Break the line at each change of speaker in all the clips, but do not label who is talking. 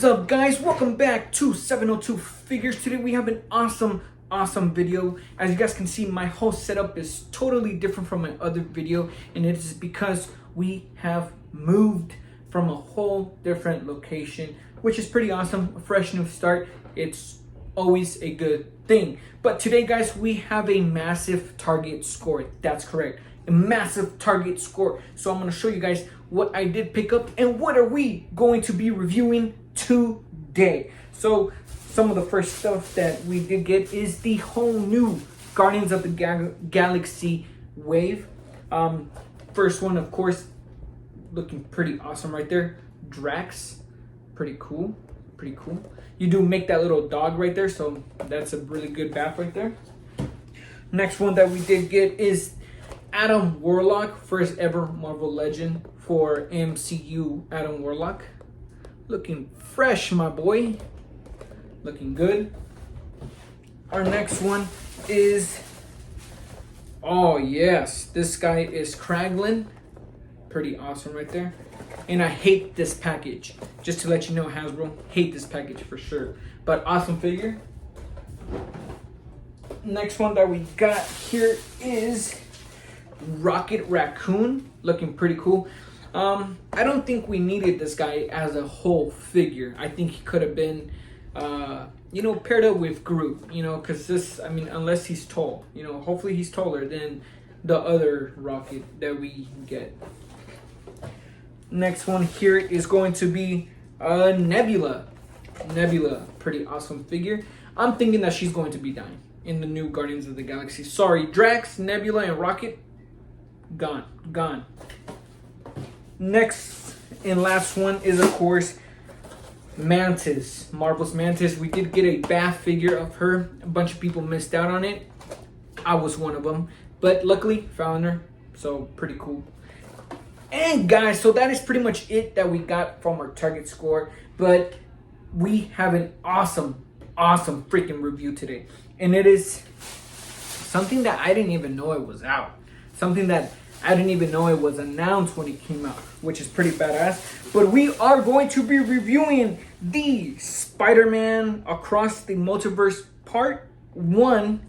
What is up, guys? Welcome back to 702 Figures. Today we have an awesome video. As you guys can see, my whole setup is totally different from my other video, and it is because we have moved from a whole different location, which is pretty awesome. A fresh new start. It's always a good thing. But today, guys, we have a massive target score. That's correct, a massive target score. So I'm going to show you guys what I did pick up and what are we going to be reviewing today. So some of the first stuff that we did get is the whole new Guardians of the Galaxy wave. First one, of course, looking pretty awesome right there. Drax, pretty cool. You do make that little dog right there, so that's a really good bath right there. Next one that we did get is Adam Warlock, first ever Marvel Legend for MCU. Adam Warlock, looking fresh, my boy, looking good. Our next one is, oh yes, this guy is Kraglin, pretty awesome right there. And I hate this package, just to let you know, Hasbro, hate this package for sure, but awesome figure. Next one that we got here is Rocket Raccoon, looking pretty cool. I don't think we needed this guy as a whole figure. I think he could have been paired up with Groot, because this, I mean, unless he's tall, hopefully he's taller than the other Rocket that we get. Next one here is going to be Nebula, pretty awesome figure. I'm thinking that she's going to be dying in the new Guardians of the Galaxy. Sorry, Drax, Nebula, and Rocket, gone. Next and last one is, of course, Mantis, Marvel's Mantis. We did get a bath figure of her. A bunch of people missed out on it. I was one of them, but luckily found her, so pretty cool. And guys, so that is pretty much it that we got from our target score, but we have an awesome freaking review today, and it is something that I didn't even know it was out, something that I didn't even know it was announced when it came out, which is pretty badass. But we are going to be reviewing the Spider-Man Across the Multiverse Part 1.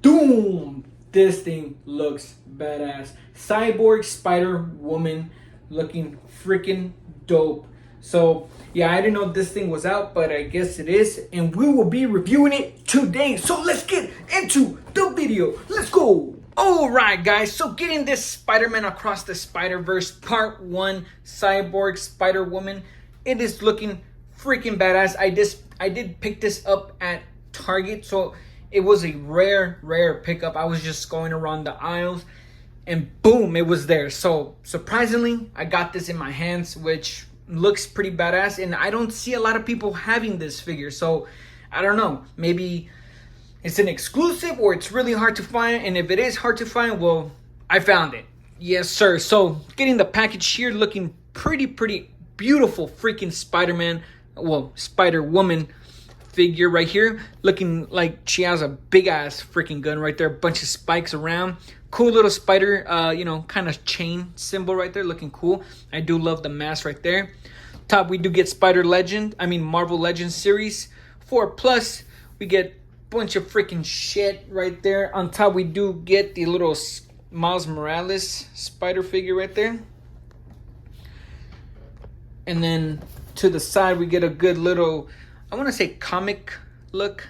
Doom! This thing looks badass. Cyborg Spider-Woman, looking freaking dope. So yeah, I didn't know this thing was out, but I guess it is, and we will be reviewing it today. So let's get into the video. Let's go. Alright, guys, so getting this Spider-Man Across the Spider-Verse Part 1 Cyborg Spider-Woman, it is looking freaking badass. I did pick this up at Target, so it was a rare pickup. I was just going around the aisles and boom, it was there. So surprisingly, I got this in my hands, which looks pretty badass, and I don't see a lot of people having this figure, so I don't know, maybe it's an exclusive or it's really hard to find. And if it is hard to find, well, I found it. Yes, sir. So getting the package here, looking pretty beautiful freaking Spider-Man, well, Spider-Woman figure right here, looking like she has a big ass freaking gun right there, a bunch of spikes around, cool little spider kind of chain symbol right there, looking cool. I do love the mask right there. Top, we do get Marvel Legends series 4+. We get bunch of freaking shit right there. On top, we do get the little Miles Morales spider figure right there, and then to the side we get a good little, I want to say, comic look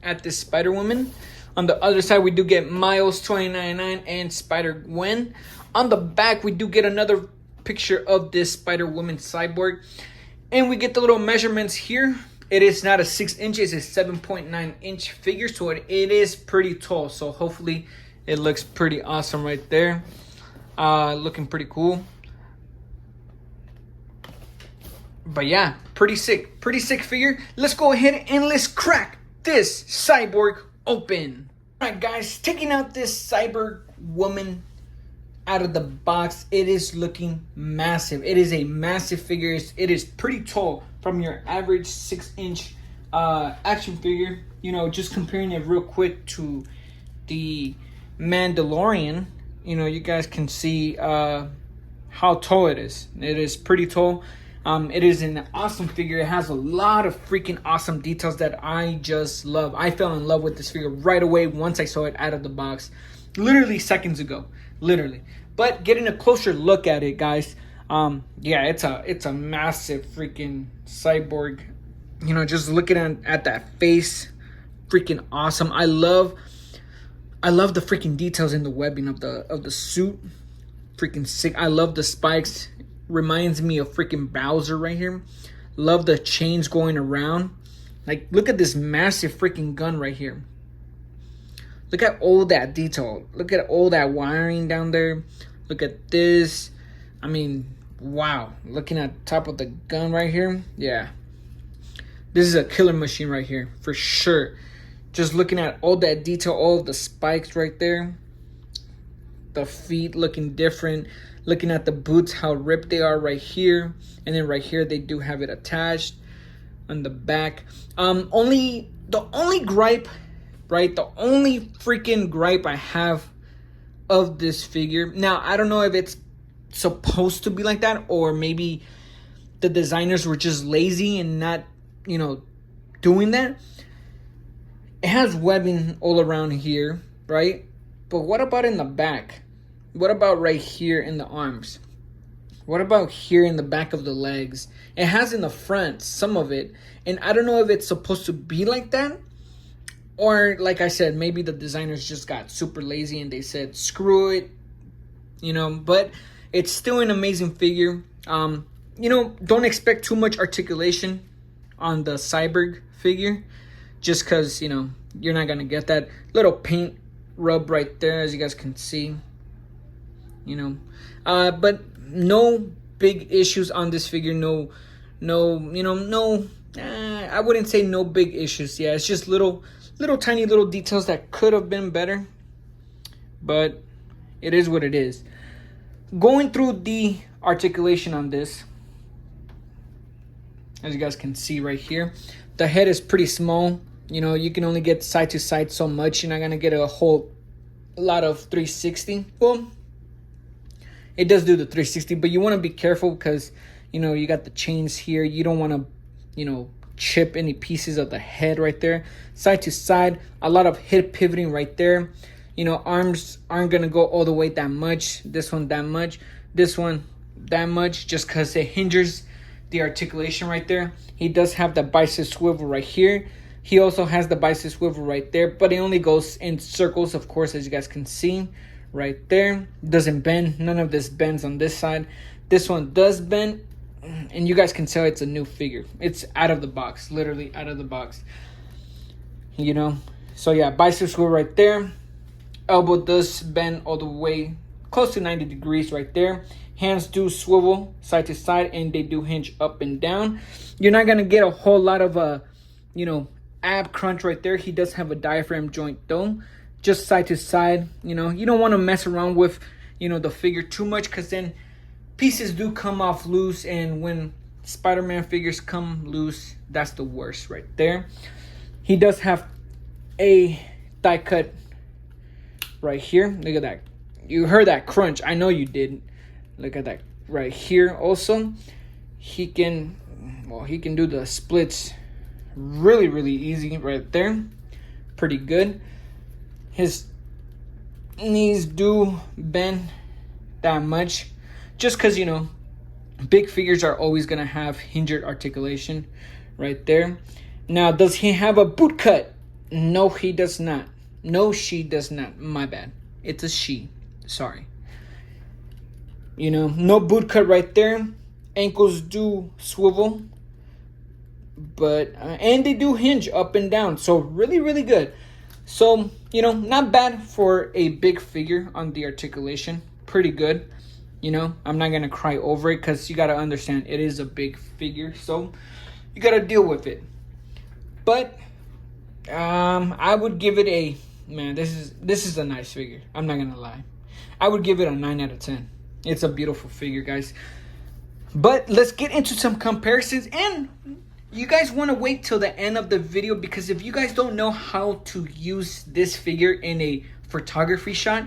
at this Spider-Woman. On the other side, we do get Miles 2099 and Spider-Gwen. On the back, we do get another picture of this Spider-Woman cyborg, and we get the little measurements here. It is not a 6 inches, it's a 7.9 inch figure, so it is pretty tall. So hopefully it looks pretty awesome right there. Looking pretty cool. But yeah, pretty sick figure. Let's go ahead and let's crack this cyborg open. Alright, guys, taking out this Cyborg Woman out of the box, it is looking massive. It is a massive figure. It is pretty tall from your average 6-inch action figure. Just comparing it real quick to the Mandalorian, you guys can see how tall it is. It is pretty tall. It is an awesome figure. It has a lot of freaking awesome details that I just love. I fell in love with this figure right away once I saw it out of the box. Literally seconds ago. Literally. But getting a closer look at it, guys. Yeah, it's a massive freaking cyborg. You know, just looking at that face. Freaking awesome. I love the freaking details in the webbing of the suit. Freaking sick. I love the spikes. Reminds me of freaking Bowser right here. Love the chains going around. Like, look at this massive freaking gun right here. Look at all that detail. Look at all that wiring down there. Look at this. I mean, wow. Looking at top of the gun right here. Yeah. This is a killer machine right here. For sure. Just looking at all that detail. All of the spikes right there. The feet looking different. Looking at the boots, how ripped they are right here. And then right here, they do have it attached on the back. The only gripe, right? The only freaking gripe I have of this figure. Now, I don't know if it's supposed to be like that, or maybe the designers were just lazy and not, you know, doing that. It has webbing all around here, right? But what about in the back? What about right here in the arms? What about here in the back of the legs? It has in the front some of it. And I don't know if it's supposed to be like that. Or like I said, maybe the designers just got super lazy and they said, screw it. You know, but it's still an amazing figure. You know, don't expect too much articulation on the cyborg figure. Just because, you know, you're not going to get that little paint rub right there, as you guys can see. You know, but no big issues on this figure. I wouldn't say no big issues. Yeah, it's just little tiny little details that could have been better, but it is what it is. Going through the articulation on this, as you guys can see right here, the head is pretty small. You know, you can only get side to side so much. You're not gonna get a whole lot of 360. Well, it does do the 360, but you want to be careful because, you know, you got the chains here. You don't want to, you know, chip any pieces of the head right there. Side to side, a lot of hip pivoting right there. You know, arms aren't going to go all the way that much. This one that much. This one that much, just because it hinders the articulation right there. He does have the bicep swivel right here. He also has the bicep swivel right there, but it only goes in circles, of course, as you guys can see. Right there, doesn't bend. None of this bends on this side. This one does bend, and you guys can tell it's a new figure. It's out of the box, literally out of the box. You know, so yeah, bicep swivel right there. Elbow does bend all the way close to 90 degrees right there. Hands do swivel side to side, and they do hinge up and down. You're not gonna get a whole lot of you know, ab crunch right there. He does have a diaphragm joint though. Just side to side, you know, you don't want to mess around with, you know, the figure too much, because then pieces do come off loose, and when Spider-Man figures come loose, that's the worst right there. He does have a die cut right here. Look at that. You heard that crunch. I know you did. Look at that right here. Also, he can do the splits really, really easy right there. Pretty good. His knees do bend that much, just because, you know, big figures are always going to have hindered articulation right there. Now, does he have a boot cut? No, he does not. No, she does not. My bad. It's a she. Sorry. You know, no boot cut right there. Ankles do swivel, but and they do hinge up and down. So really, really good. So, you know, not bad for a big figure on the articulation. Pretty good. You know, I'm not going to cry over it, because you got to understand it is a big figure. So you got to deal with it. But I would give it a, man, this is a nice figure. I'm not going to lie. I would give it a 9 out of 10. It's a beautiful figure, guys. But let's get into some comparisons, and you guys want to wait till the end of the video, because if you guys don't know how to use this figure in a photography shot,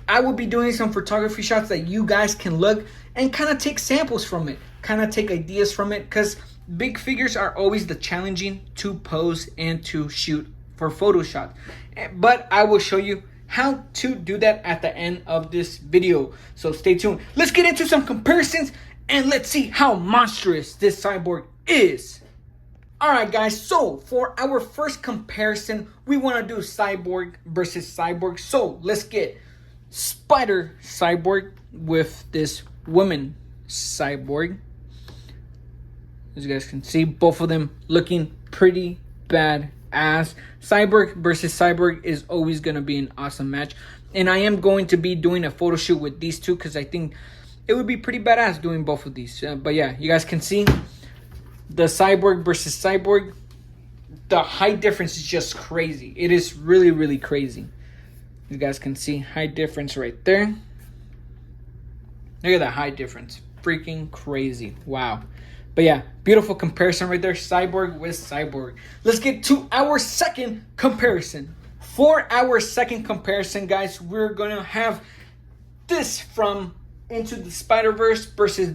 I will be doing some photography shots that you guys can look and kind of take samples from it. kind of take ideas from it, because big figures are always the challenging to pose and to shoot for photo shots. But I will show you how to do that at the end of this video, so stay tuned. Let's get into some comparisons and let's see how monstrous this cyborg is. Alright guys, so for our first comparison, we want to do cyborg versus cyborg. So let's get spider cyborg with this woman cyborg. As you guys can see, both of them looking pretty bad ass. Cyborg versus cyborg is always going to be an awesome match. And I am going to be doing a photo shoot with these two, because I think it would be pretty badass doing both of these. But yeah, you guys can see the cyborg versus cyborg. The height difference is just crazy. It is really, really crazy. You guys can see height difference right there. Look at that height difference. Freaking crazy. Wow. But yeah, beautiful comparison right there. Cyborg with cyborg. Let's get to our second comparison. For our second comparison, guys, we're going to have this from Into the Spider-Verse versus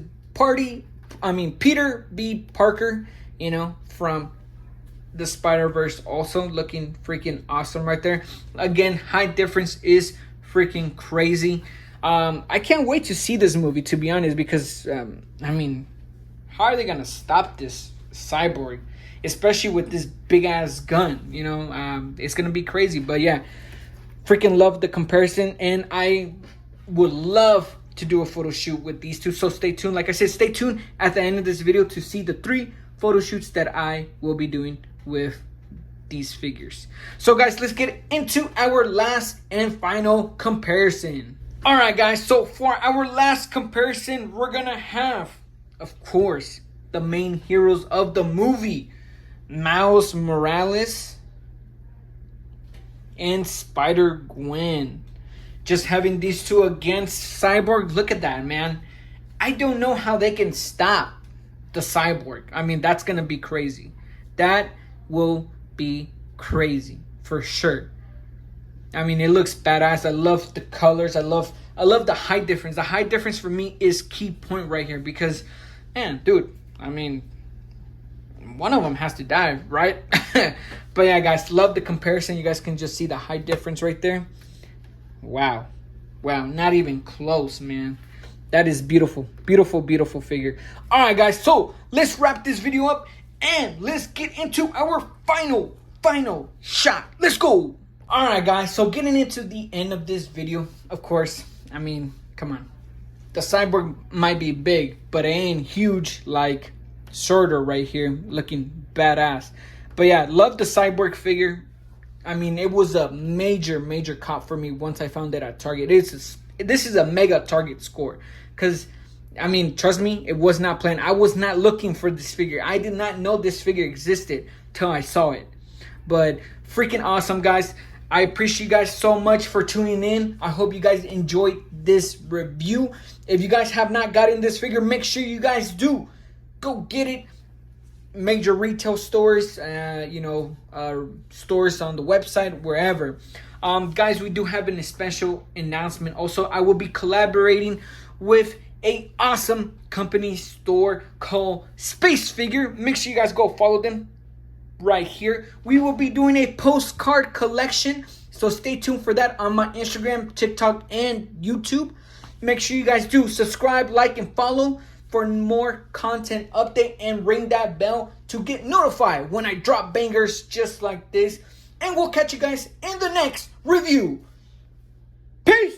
Peter B. Parker, you know, from the Spider-Verse, also looking freaking awesome right there. Again, height difference is freaking crazy. I can't wait to see this movie, to be honest, because how are they gonna stop this cyborg, especially with this big ass gun? You know, it's gonna be crazy. But yeah, freaking love the comparison, and I would love to do a photo shoot with these two. So stay tuned. Like I said, stay tuned at the end of this video to see the 3 photo shoots that I will be doing with these figures. So guys, let's get into our last and final comparison. All right guys, so for our last comparison, we're gonna have, of course, the main heroes of the movie, Miles Morales and Spider-Gwen. Just having these two against Cyborg, look at that, man. I don't know how they can stop the Cyborg. I mean, that's going to be crazy. That will be crazy for sure. I mean, it looks badass. I love the colors. I love the height difference. The height difference for me is key point right here, because, man, dude, I mean, one of them has to die, right? But yeah, guys, love the comparison. You guys can just see the height difference right there. Wow, not even close, man. That is beautiful, beautiful, beautiful figure. All right, guys, so let's wrap this video up and let's get into our final shot. Let's go. All right, guys, so getting into the end of this video, of course, I mean, come on. The cyborg might be big, but it ain't huge like Sorter right here, looking badass. But yeah, love the cyborg figure. I mean, it was a major cop for me once I found it at Target. This is a mega Target score. Because, I mean, trust me, it was not planned. I was not looking for this figure. I did not know this figure existed till I saw it. But freaking awesome, guys. I appreciate you guys so much for tuning in. I hope you guys enjoyed this review. If you guys have not gotten this figure, make sure you guys do. Go get it. Major retail stores, stores on the website, wherever. Guys, we do have a special announcement. Also, I will be collaborating with a awesome company store called Space Figure. Make sure you guys go follow them right here. We will be doing a postcard collection, so stay tuned for that on my Instagram, TikTok, and YouTube. Make sure you guys do subscribe, like, and follow for more content update, and ring that bell to get notified when I drop bangers just like this. And we'll catch you guys in the next review. Peace!